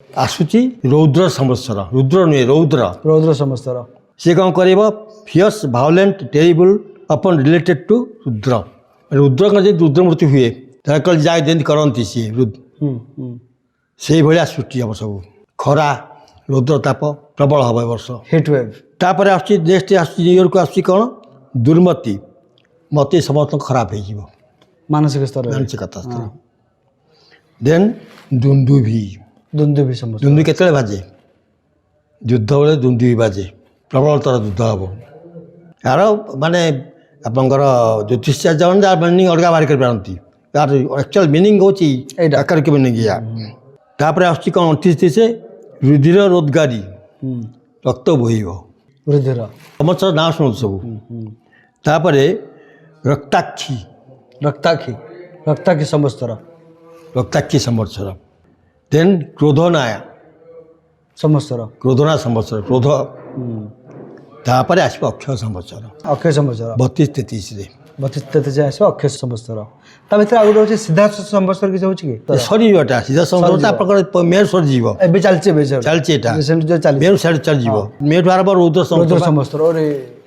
आसूची रौद्र संवत्सर रुद्र नुहे रौद्र रौद्र संवत्सर सी कौन कर फियर्स भायोलेंट टेरिबल अपन रिलेटेड टू रुद्र रुद्र का जब रुद्र मृत्यु हुए कल जाए जमी करती सी से भाया सृष्टि हम सब खरा रौद्रताप प्रबल हम ए वर्ष हिट वेव तापर नेक्स्ट न्यूइयर को आसूँ कौन दुर्मति मत समस्त खराब हो मानसिक स्तर मानसिकता स्तर देन दुंदुभी दुंदुभी संवत्सर दुंदुभी केतले बाजे युद्ध बेले दुंदुभी बाजे प्रबलतर युद्ध हम यार माने आपंकर ज्योतिषा जन जहाँ मिनिंग अलग बाहर करती यार एक्चुअल मिनिंग हूँ आकार मिनिंग या तापर आस कौन 29 रुधिर रोजगारी रक्त बोह रुधिर समस्त ना शुणु सब तापर रक्ताक्षी रक्ताक्षी रक्ताक्षी संवत्सर रक्ताक्षी संवत्सर देन क्रोधनाया संवत्सर क्रोधना संवत्सर क्रोध तापर आस अक्षय संवत्सर अक्षय संवत्सर 32-33 रे 32-33 आस अक्षय संवत्सर ता भीतर आ गोटे सिद्धार्थ संवत्सर किसी होची कि सरीटा सीधा संवत्सर मेर सरीज एबे चलचे बे चलती एटा रिसेंट जो चली मेर साइड चलଯିव मेठू आरंभ रौद्र रौद्र संवत्सर अरे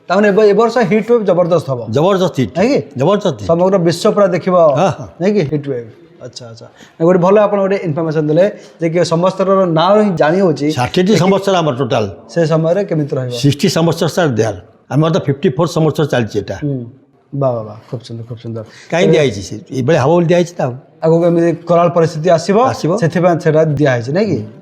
ताने ए वर्ष हिट वेव जबरदस्त हबो जबरदस्त हिट है कि जबरदस्त समग्र विश्व पूरा देखिबो हाँ। नहीं कि हिट वेव अच्छा अच्छा गोटे भल आप गोटे इनफर्मेशन देले जे कि संवत्सर ना ही जानी होची 60 संवत्सर आम टोटाल से समय रे केमित रहबो 60 संवत्सर सर देयर आम तो 54 संवत्सर चलती एटा वाह वाह खूब सुंदर खूब सुंदर कहीं दिखाई ये हवा दिखाई आगो एमि कराल परिस्थिति आसीबो आसीबो। सेथिबा सेटा दिया है नहीं कि